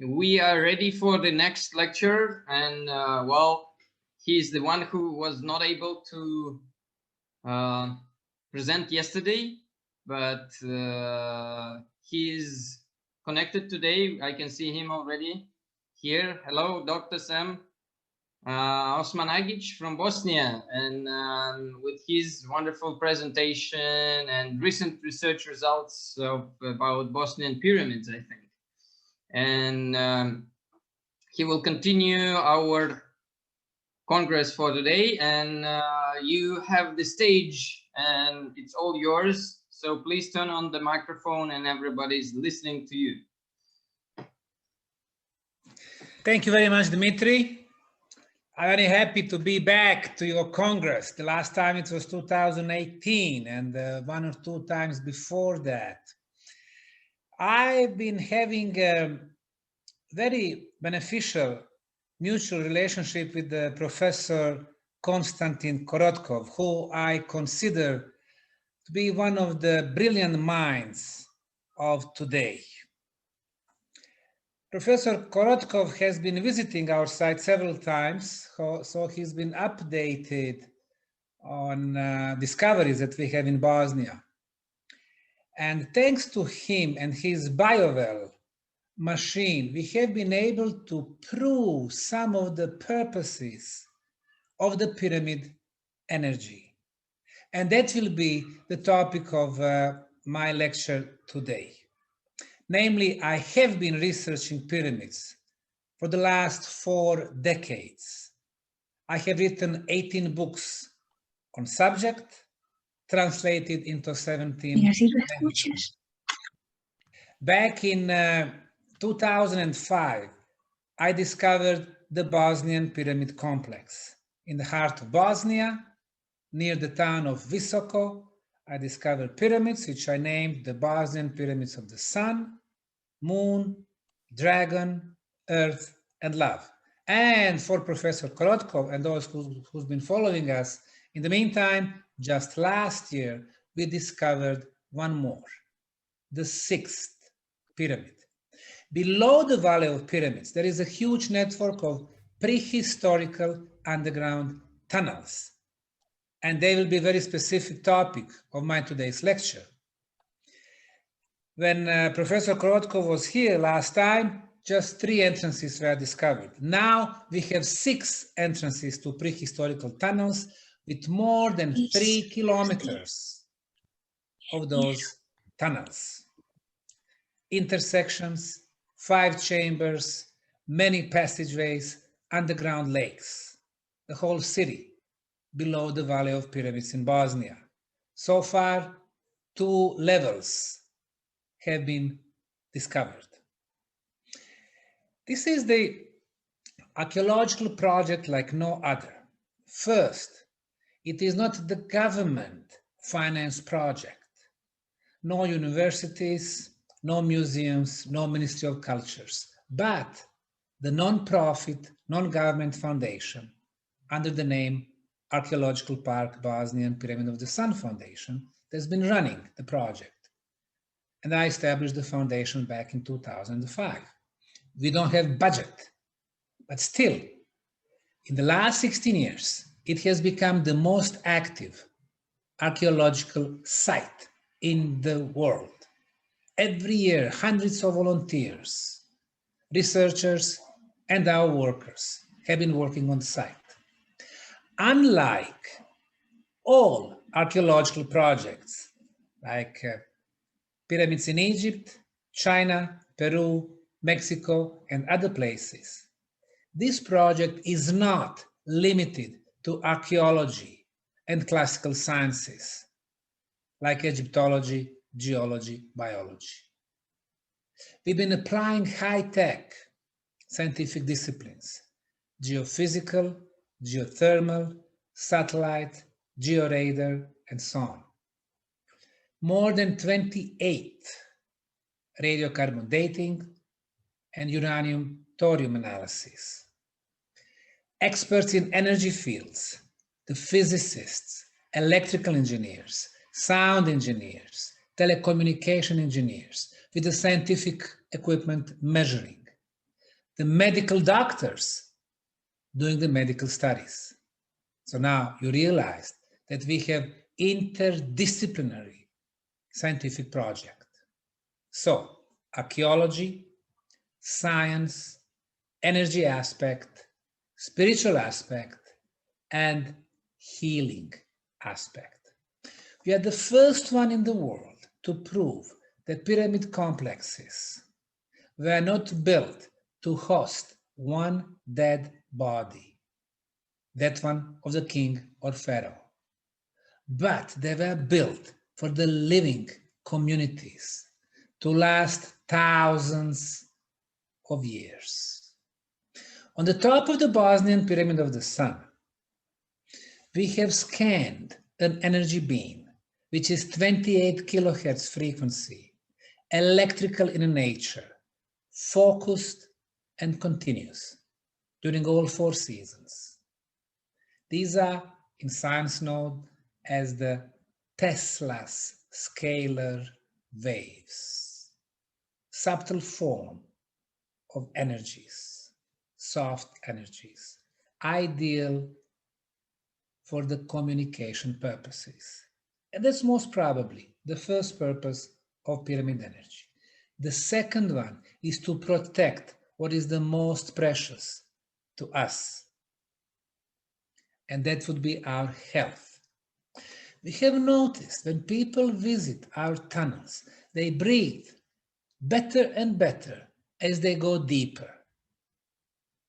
we are ready for the next lecture, and well, he's the one who was not able to present yesterday, but he is connected today. I can see him already here. Hello, Dr. Sam Osmanagich from Bosnia, and with his wonderful presentation and recent research results about Bosnian pyramids, I think. And he will continue our congress for today, and you have the stage and it's all yours. So please turn on the microphone and everybody's listening to you. Thank you very much, Dmitry. I'm very happy to be back to your Congress. The last time it was 2018 and one or two times before that. I've been having a very beneficial mutual relationship with the Professor Konstantin Korotkov, who I consider to be one of the brilliant minds of today. Professor Korotkov has been visiting our site several times, so he's been updated on discoveries that we have in Bosnia. And thanks to him and his BioWell machine, we have been able to prove some of the purposes of the pyramid energy. And that will be the topic of my lecture today. Namely, I have been researching pyramids for the last 4 decades. I have written 18 books on subject, translated into 17 languages. Back in 2005, I discovered the Bosnian Pyramid Complex. In the heart of Bosnia, near the town of Visoko, I discovered pyramids, which I named the Bosnian Pyramids of the Sun, Moon, Dragon, Earth, and Love. And for Professor Korotkov and those who's been following us, in the meantime, just last year, we discovered one more, the 6th pyramid. Below the Valley of Pyramids, there is a huge network of prehistorical underground tunnels. And they will be a very specific topic of my today's lecture. When Professor Korotkov was here last time, just 3 entrances were discovered. Now we have 6 entrances to prehistorical tunnels with more than 3 kilometers of those tunnels. Intersections, 5 chambers, many passageways, underground lakes, the whole city below the Valley of Pyramids in Bosnia. So far, 2 levels have been discovered. This is the archaeological project like no other. First, it is not the government financed project. No universities, no museums, no Ministry of Cultures, but the non-profit, non-government foundation under the name Archaeological Park Bosnian Pyramid of the Sun Foundation that's been running the project. And I established the foundation back in 2005. We don't have budget, but still, in the last 16 years, it has become the most active archaeological site in the world. Every year, hundreds of volunteers, researchers, and our workers have been working on the site. Unlike all archaeological projects, like pyramids in Egypt, China, Peru, Mexico, and other places, this project is not limited to archaeology and classical sciences, like Egyptology, geology, biology. We've been applying high-tech scientific disciplines, geophysical, geothermal, satellite, georadar, and so on. More than 28 radiocarbon dating and uranium-thorium analysis. Experts in energy fields, the physicists, electrical engineers, sound engineers, telecommunication engineers, with the scientific equipment measuring. the medical doctors doing the medical studies. So now you realize that we have interdisciplinary scientific project. So archaeology, science, energy aspect, spiritual aspect, and healing aspect. We are the first one in the world to prove that pyramid complexes were not built to host one dead body, that one of the king or pharaoh, but they were built for the living communities to last thousands of years. On the top of the Bosnian Pyramid of the Sun, we have scanned an energy beam, which is 28 kilohertz frequency, electrical in nature, focused and continuous during all 4 seasons. These are in science known as the Tesla's scalar waves, subtle form of energies, soft energies, ideal for the communication purposes. And that's most probably the first purpose of pyramid energy. The second one is to protect what is the most precious to us, and that would be our health. We have noticed when people visit our tunnels, they breathe better and better as they go deeper.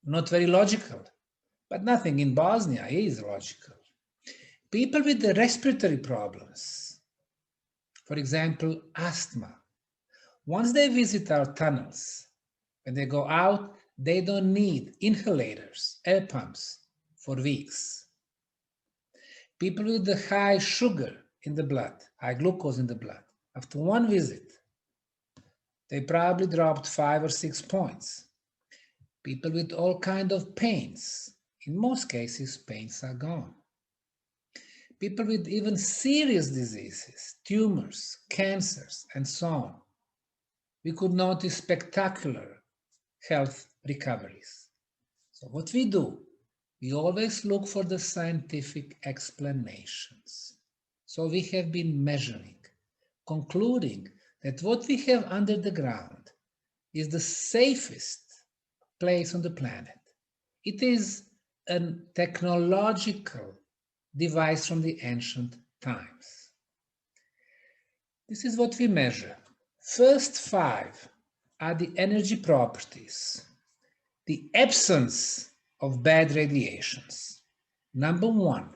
Not very logical, but nothing in Bosnia is logical. People with the respiratory problems, for example, asthma, once they visit our tunnels, when they go out, they don't need inhalators, air pumps for weeks. People with the high sugar in the blood, high glucose in the blood, after one visit, they probably dropped 5 or 6 points. People with all kinds of pains, in most cases, pains are gone. People with even serious diseases, tumors, cancers, and so on, we could notice spectacular health recoveries. So what we do, we always look for the scientific explanations. So we have been measuring, concluding that what we have under the ground is the safest place on the planet. It is a technological device from the ancient times. This is what we measure. First 5 are the energy properties, the absence of bad radiations. Number 1,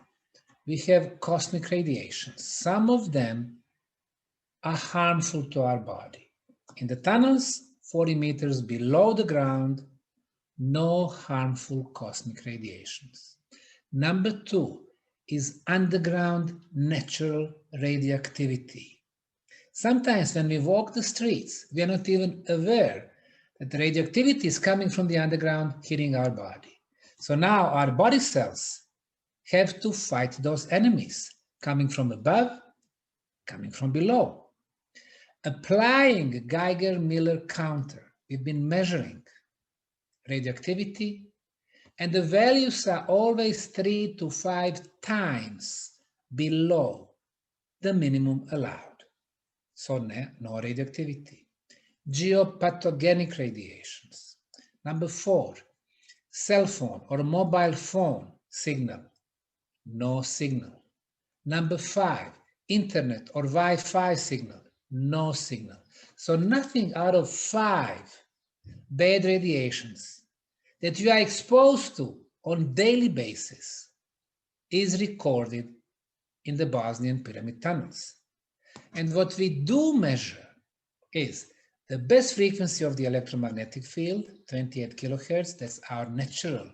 we have cosmic radiations. Some of them are harmful to our body. In the tunnels, 40 meters below the ground, no harmful cosmic radiations. Number 2 is underground natural radioactivity. Sometimes when we walk the streets, we are not even aware that the radioactivity is coming from the underground, hitting our body. So now our body cells have to fight those enemies coming from above, coming from below. Applying a Geiger-Miller counter, we've been measuring radioactivity, and the values are always 3 to 5 times below the minimum allowed. So no radioactivity. Geopathogenic radiations. Number 4, cell phone or mobile phone signal. No signal. Number 5, internet or Wi-Fi signal. No signal. So nothing out of 5 bad radiations that you are exposed to on daily basis is recorded in the Bosnian Pyramid tunnels. And what we do measure is the best frequency of the electromagnetic field, 28 kilohertz, that's our natural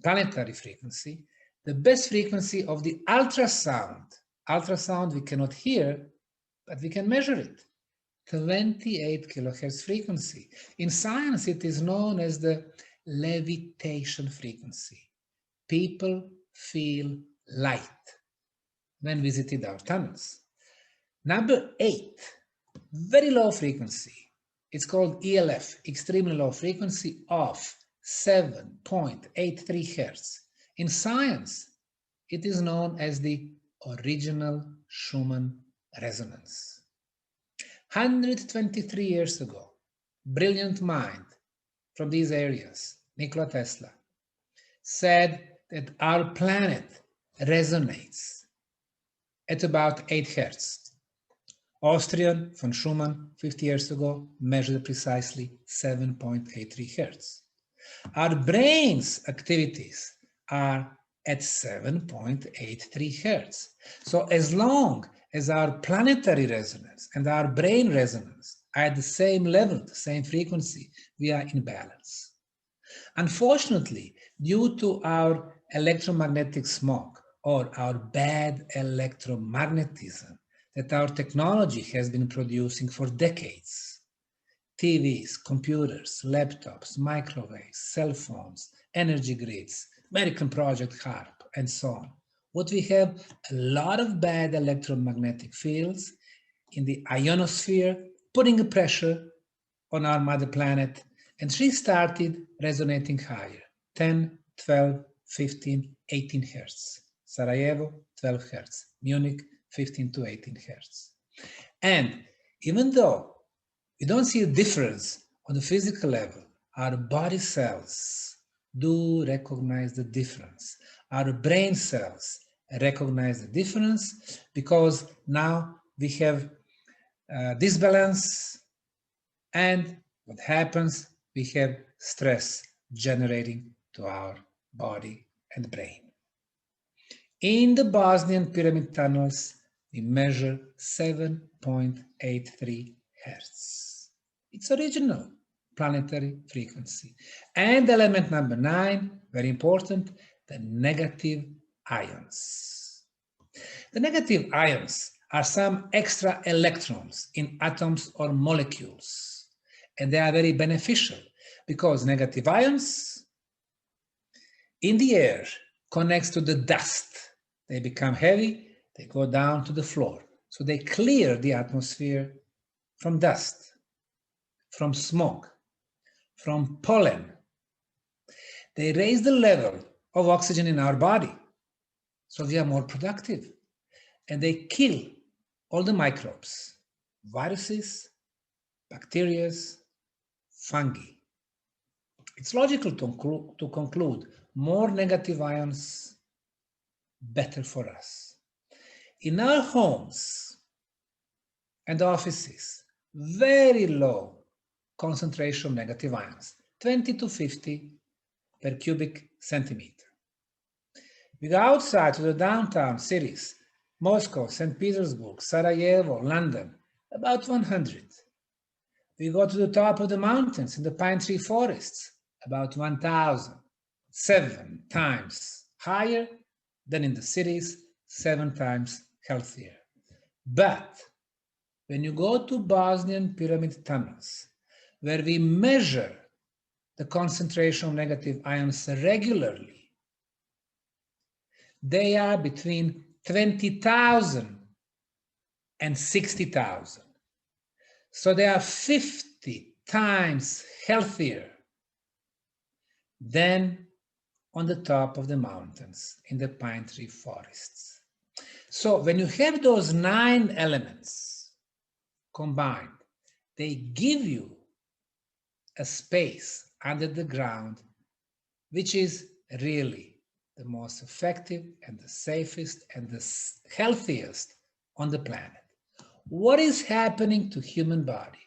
planetary frequency. The best frequency of the ultrasound. Ultrasound we cannot hear, but we can measure it. 28 kilohertz frequency. In science, it is known as the levitation frequency. People feel light when visited our tunnels. Number 8, very low frequency, It's called ELF, extremely low frequency of 7.83 Hertz. In science, it is known as the original Schumann resonance. 123 years ago, brilliant mind from these areas, Nikola Tesla, said that our planet resonates at about 8 Hertz. Austrian von Schumann 50 years ago measured precisely 7.83 Hertz. Our brain's activities are at 7.83 Hertz. So as long as our planetary resonance and our brain resonance are at the same level, the same frequency, we are in balance. Unfortunately, due to our electromagnetic smoke or our bad electromagnetism that our technology has been producing for decades, TVs, computers, laptops, microwaves, cell phones, energy grids, American Project HARP, and so on. What we have, a lot of bad electromagnetic fields in the ionosphere, putting a pressure on our mother planet, and she started resonating higher, 10, 12, 15, 18 Hertz. Sarajevo, 12 Hertz. Munich, 15 to 18 Hertz. And even though we don't see a difference on the physical level, our body cells do recognize the difference. Our brain cells recognize the difference because now we have disbalance, and what happens, we have stress generating to our body and brain. In the Bosnian Pyramid tunnels, we measure 7.83 Hertz. It's original planetary frequency. And element number 9, very important, the negative ions. The negative ions are some extra electrons in atoms or molecules, and they are very beneficial because negative ions in the air connects to the dust. They become heavy, they go down to the floor. So they clear the atmosphere from dust, from smoke, from pollen. They raise the level of oxygen in our body, so we are more productive. And they kill all the microbes, viruses, bacteria, fungi. It's logical to conclude more negative ions, better for us. In our homes and offices, very low concentration of negative ions, 20 to 50 per cubic centimeter. We go outside to the downtown cities, Moscow, St. Petersburg, Sarajevo, London, about 100. We go to the top of the mountains in the pine tree forests, about 1,000, 7 times higher than in the cities, 7 times healthier. But when you go to Bosnian Pyramid tunnels, where we measure the concentration of negative ions regularly, they are between 20,000 and 60,000. So they are 50 times healthier than on the top of the mountains in the pine tree forests. So when you have those 9 elements combined, they give you a space under the ground, which is really the most effective and the safest and the healthiest on the planet. What is happening to human body?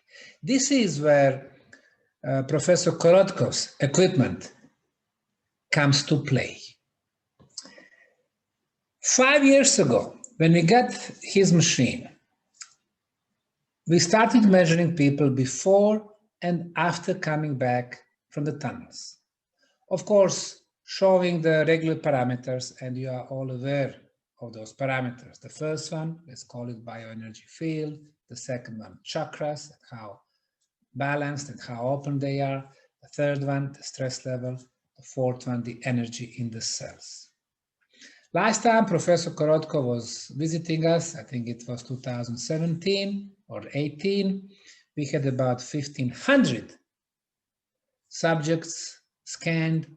This is where Professor Korotko's equipment comes to play. 5 years ago, when we got his machine, we started measuring people before and after coming back from the tunnels. Of course, showing the regular parameters, and you are all aware of those parameters. The first one, let's call it bioenergy field. The second one, chakras, and how balanced and how open they are. The third one, the stress level. The fourth one, the energy in the cells. Last time Professor Korotko was visiting us, I think it was 2017 or 18, we had about 1,500 subjects scanned.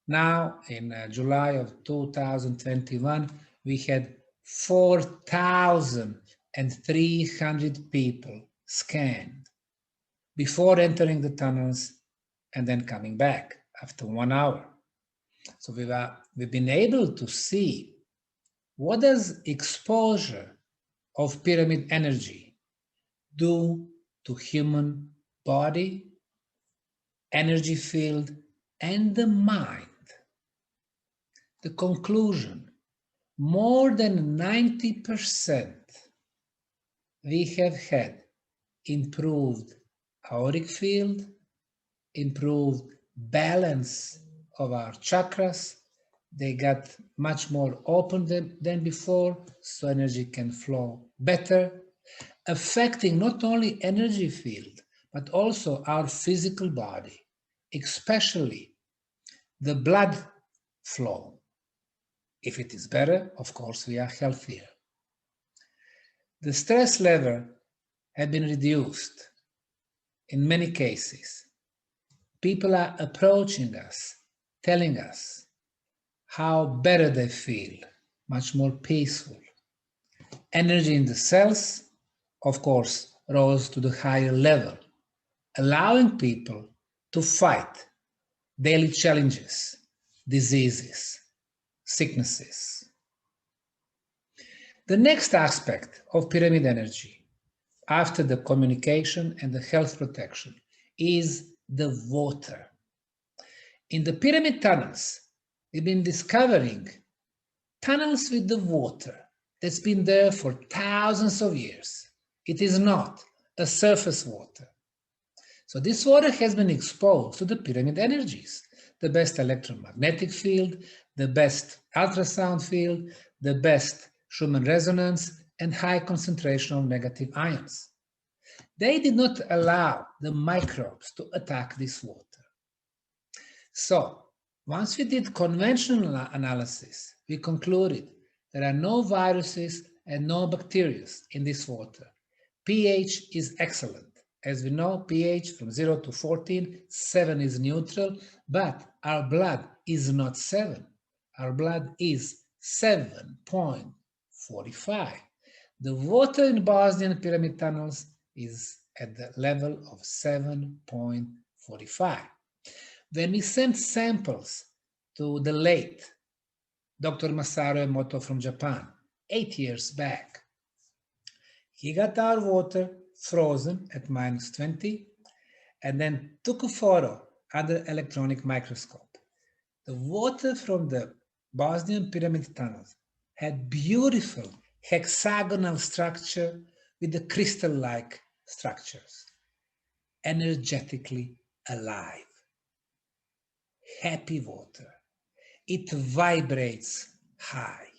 Now, in July of 2021, we had 4,300 people scanned before entering the tunnels and then coming back after 1 hour. So we've been able to see what does exposure of pyramid energy do to human body, energy field, and the mind. The conclusion, more than 90% we have had improved auric field, improved balance of our chakras. They got much more open than before, so energy can flow better, affecting not only energy field, but also our physical body, especially the blood flow. If it is better, of course, we are healthier. The stress level had been reduced in many cases. People are approaching us, telling us how better they feel, much more peaceful. Energy in the cells, of course, rose to the higher level, allowing people to fight daily challenges, diseases, sicknesses. The next aspect of pyramid energy, after the communication and the health protection, is the water. In the pyramid tunnels, we've been discovering tunnels with the water that's been there for thousands of years. It is not a surface water. So this water has been exposed to the pyramid energies, the best electromagnetic field, the best ultrasound field, the best Schumann resonance, and high concentration of negative ions. They did not allow the microbes to attack this water. So, once we did conventional analysis, we concluded there are no viruses and no bacteria in this water. pH is excellent. As we know, pH from 0 to 14, 7 is neutral, but our blood is not 7. Our blood is 7.45. The water in Bosnian pyramid tunnels is at the level of 7.45. When we sent samples to the late Dr. Masaru Emoto from Japan 8 years back, he got our water frozen at -20 and then took a photo under electronic microscope. The water from the Bosnian pyramid tunnels had beautiful hexagonal structure with the crystal-like structures, energetically alive. Happy water. It vibrates high.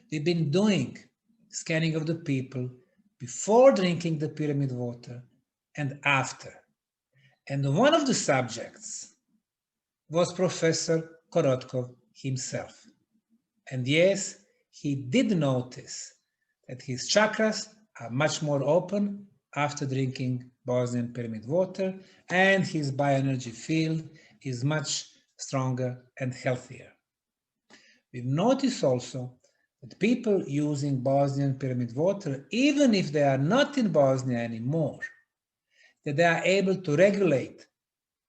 We've been doing scanning of the people before drinking the pyramid water and after. And one of the subjects was Professor Korotkov himself. And yes, he did notice that his chakras are much more open after drinking Bosnian pyramid water, and his bioenergy field is much stronger and healthier. We've noticed also that people using Bosnian pyramid water, even if they are not in Bosnia anymore, that they are able to regulate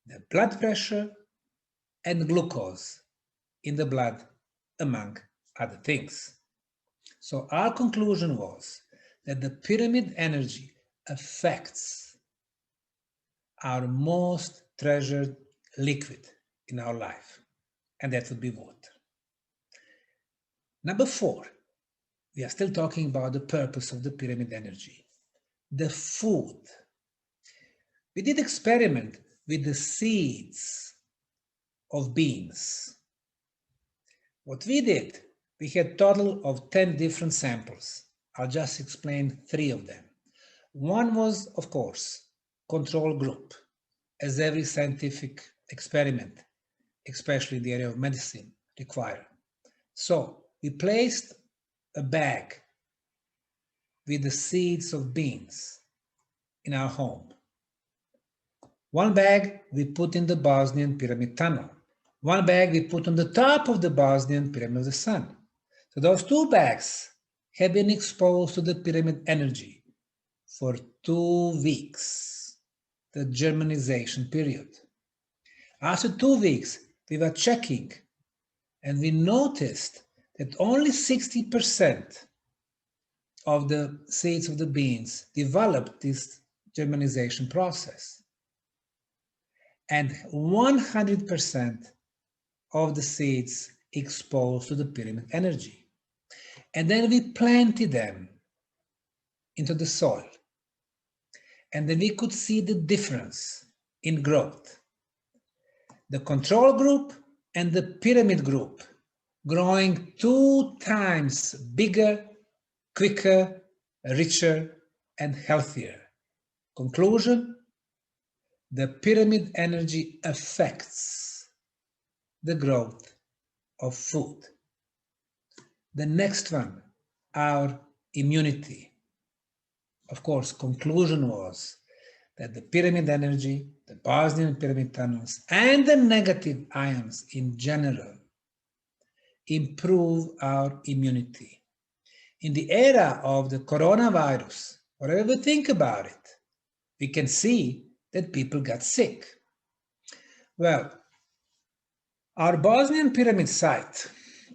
the blood pressure and glucose in the blood, among other things. So our conclusion was that the pyramid energy affects our most treasured liquid in our life, and that would be water. Number 4, we are still talking about the purpose of the pyramid energy, the food. We did experiment with the seeds of beans. What we did, we had a total of 10 different samples. I'll just explain 3 of them. One was, of course, control group, as every scientific experiment, especially in the area of medicine, require. So we placed a bag with the seeds of beans in our home. One bag we put in the Bosnian Pyramid tunnel. One bag we put on the top of the Bosnian Pyramid of the Sun. So those two bags have been exposed to the pyramid energy for 2 weeks, the Germanization period. After 2 weeks, we were checking and we noticed that only 60% of the seeds of the beans developed this Germanization process. And 100% of the seeds exposed to the pyramid energy. And then we planted them into the soil. And then we could see the difference in growth. The control group and the pyramid group growing 2 times bigger, quicker, richer, and healthier. Conclusion: the pyramid energy affects the growth of food. The next one, our immunity. Of course, conclusion was that the pyramid energy, the Bosnian pyramid tunnels, and the negative ions in general improve our immunity. In the era of the coronavirus, whatever we think about it, we can see that people got sick. Well, our Bosnian pyramid site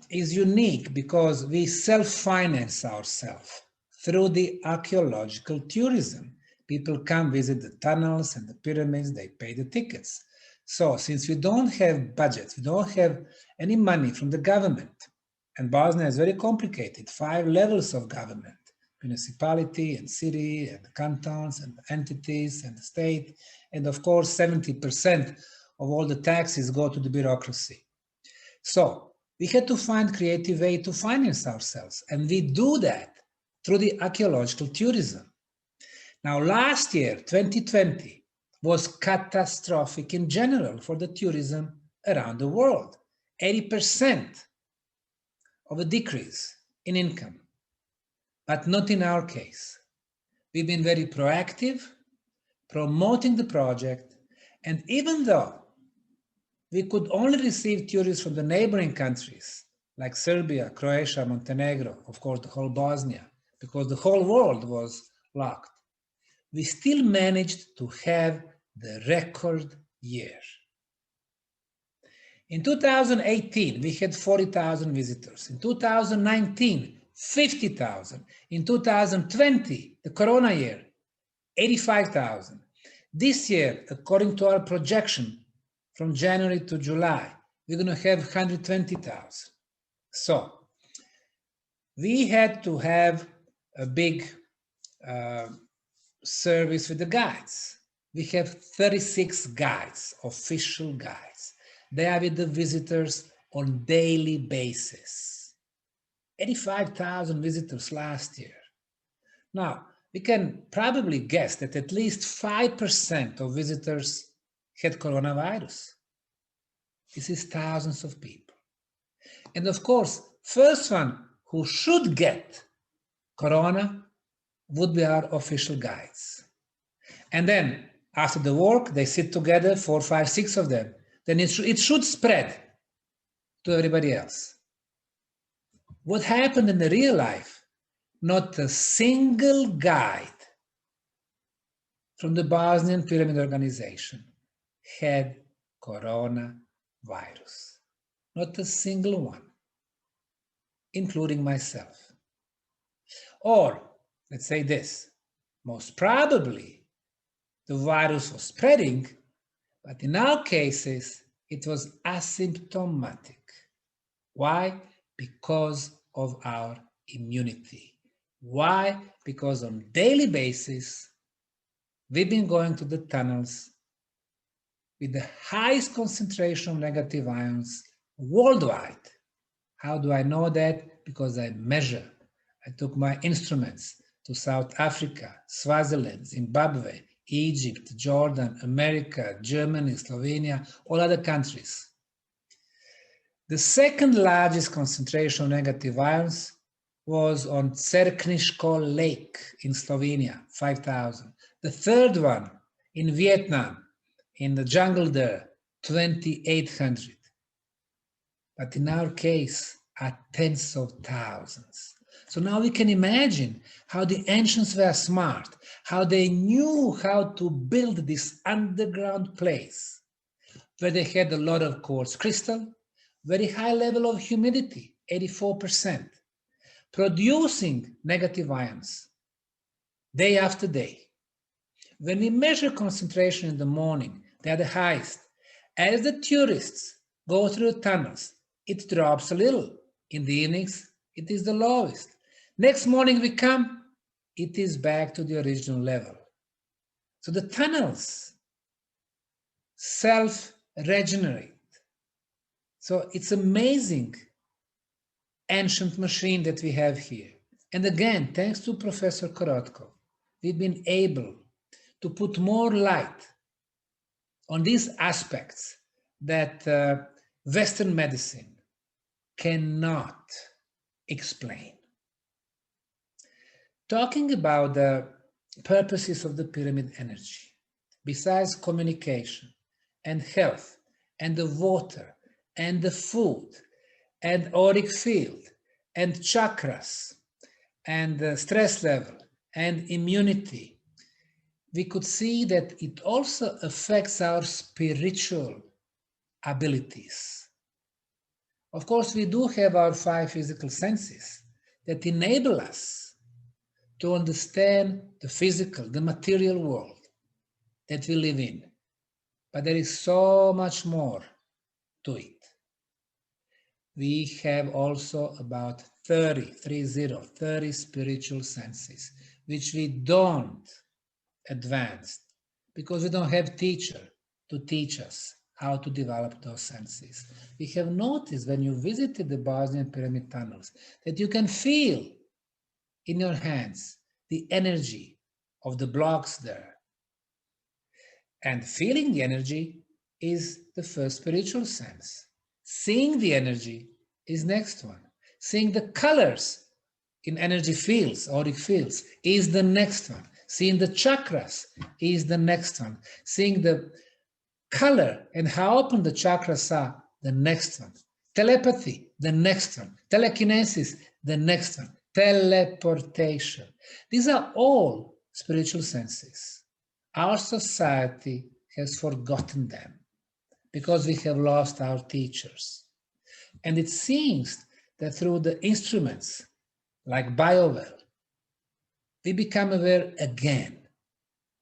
is unique because we self-finance ourselves through the archaeological tourism. People come visit the tunnels and the pyramids, they pay the tickets. So since we don't have budgets, we don't have any money from the government, and Bosnia is very complicated, 5 levels of government, municipality and city and cantons and entities and the state, and of course 70% of all the taxes go to the bureaucracy. So we had to find creative way to finance ourselves, and we do that through the archaeological tourism. Now last year, 2020, was catastrophic in general for the tourism around the world. 80% of a decrease in income, but not in our case. We've been very proactive, promoting the project, and even though we could only receive tourists from the neighboring countries like Serbia, Croatia, Montenegro, of course the whole Bosnia, because the whole world was locked, we still managed to have the record year. In 2018, we had 40,000 visitors. In 2019, 50,000. In 2020, the Corona year, 85,000. This year, according to our projection, from January to July, we're going to have 120,000. So we had to have a big service with the guides. We have 36 guides, official guides. They are with the visitors on daily basis. 85,000 visitors last year. Now, we can probably guess that at least 5% of visitors had coronavirus. This is thousands of people. And of course, first one who should get corona would be our official guides. And then after the work, they sit together, 4, 5, 6 of them. Then it should spread to everybody else. What happened in the real life? Not a single guide from the Bosnian Pyramid Organization had coronavirus. Not a single one, including myself. Or, let's say this, most probably the virus was spreading, but in our cases, it was asymptomatic. Why? Because of our immunity. Why? Because on a daily basis, we've been going to the tunnels with the highest concentration of negative ions worldwide. How do I know that? Because I measure. I took my instruments to South Africa, Swaziland, Zimbabwe, Egypt, Jordan, America, Germany, Slovenia, all other countries. The second largest concentration of negative ions was on Cerkniško Lake in Slovenia, 5,000. The The third one in Vietnam, in the jungle there, 2,800. But in our case, are tens of thousands. So now we can imagine how the ancients were smart, how they knew how to build this underground place where they had a lot of quartz crystal, very high level of humidity, 84%, producing negative ions day after day. When we measure concentration in the morning, they are the highest. As the tourists go through the tunnels, it drops a little. In the evenings, it is the lowest. Next morning we come, it is back to the original level. So the tunnels self-regenerate. So it's amazing ancient machine that we have here. And again, thanks to Professor Korotkov, we've been able to put more light on these aspects that Western medicine cannot explain. Talking about the purposes of the pyramid energy, besides communication and health and the water and the food and auric field and chakras and the stress level and immunity, we could see that it also affects our spiritual abilities. Of course, we do have our 5 physical senses that enable us to understand the physical, the material world that we live in. But there is so much more to it. We have also about 30 spiritual senses, which we don't advance because we don't have teacher to teach us how to develop those senses. We have noticed when you visited the Bosnian Pyramid tunnels that you can feel in your hands the energy of the blocks there. And feeling the energy is the first spiritual sense. Seeing the energy is next one. Seeing the colors in energy fields, auric fields, is the next one. Seeing the chakras is the next one. Seeing the color and how open the chakras are, the next one. Telepathy, the next one. Telekinesis, the next one. Teleportation. These are all spiritual senses. Our society has forgotten them because we have lost our teachers. And it seems that through the instruments like Biowell, we become aware again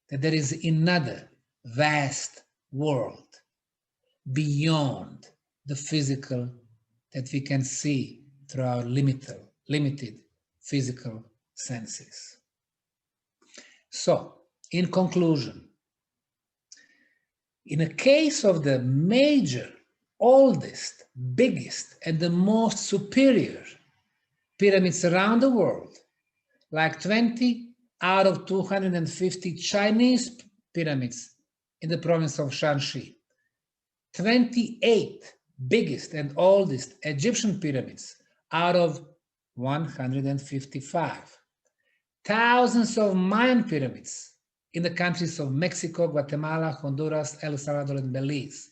that there is another vast world beyond the physical that we can see through our limited physical senses. So, in conclusion, in a case of the major, oldest, biggest, and the most superior pyramids around the world, like 20 out of 250 Chinese pyramids in the province of Shanxi, 28 biggest and oldest Egyptian pyramids out of 155, thousands of Mayan pyramids in the countries of Mexico, Guatemala, Honduras, El Salvador, and Belize,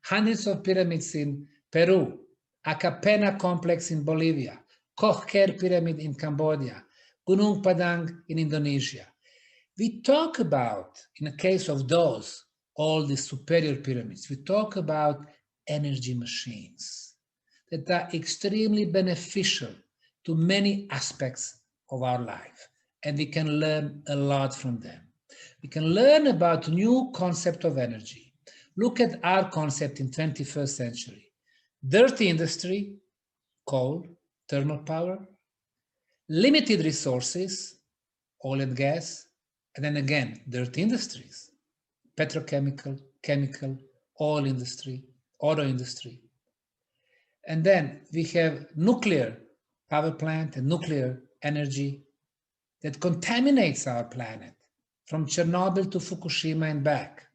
hundreds of pyramids in Peru, Acapena complex in Bolivia, Kocher pyramid in Cambodia, Gunung Padang in Indonesia. We talk about, in the case of those, all the superior pyramids, we talk about energy machines that are extremely beneficial to many aspects of our life, and we can learn a lot from them. We can learn about new concept of energy. Look at our concept in 21st century. Dirty industry, coal, thermal power, limited resources, oil and gas, and then again, dirty industries, petrochemical, chemical, oil industry, auto industry. And then we have nuclear power plant and nuclear energy that contaminates our planet from Chernobyl to Fukushima and back.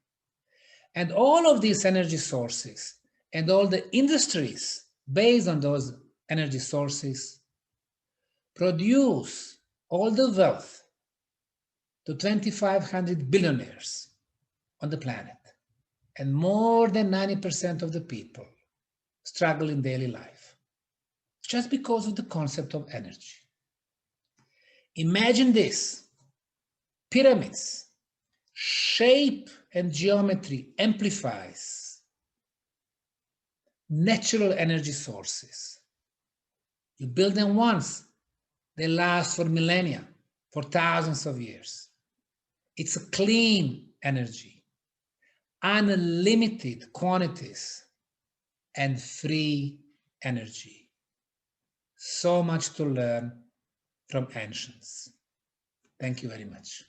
And all of these energy sources and all the industries based on those energy sources produce all the wealth to 2,500 billionaires on the planet, and more than 90% of the people struggle in daily life, just because of the concept of energy. Imagine this: pyramids, shape and geometry amplifies natural energy sources. You build them once, they last for millennia, for thousands of years. It's a clean energy, unlimited quantities, and free energy. So much to learn from ancients. Thank you very much.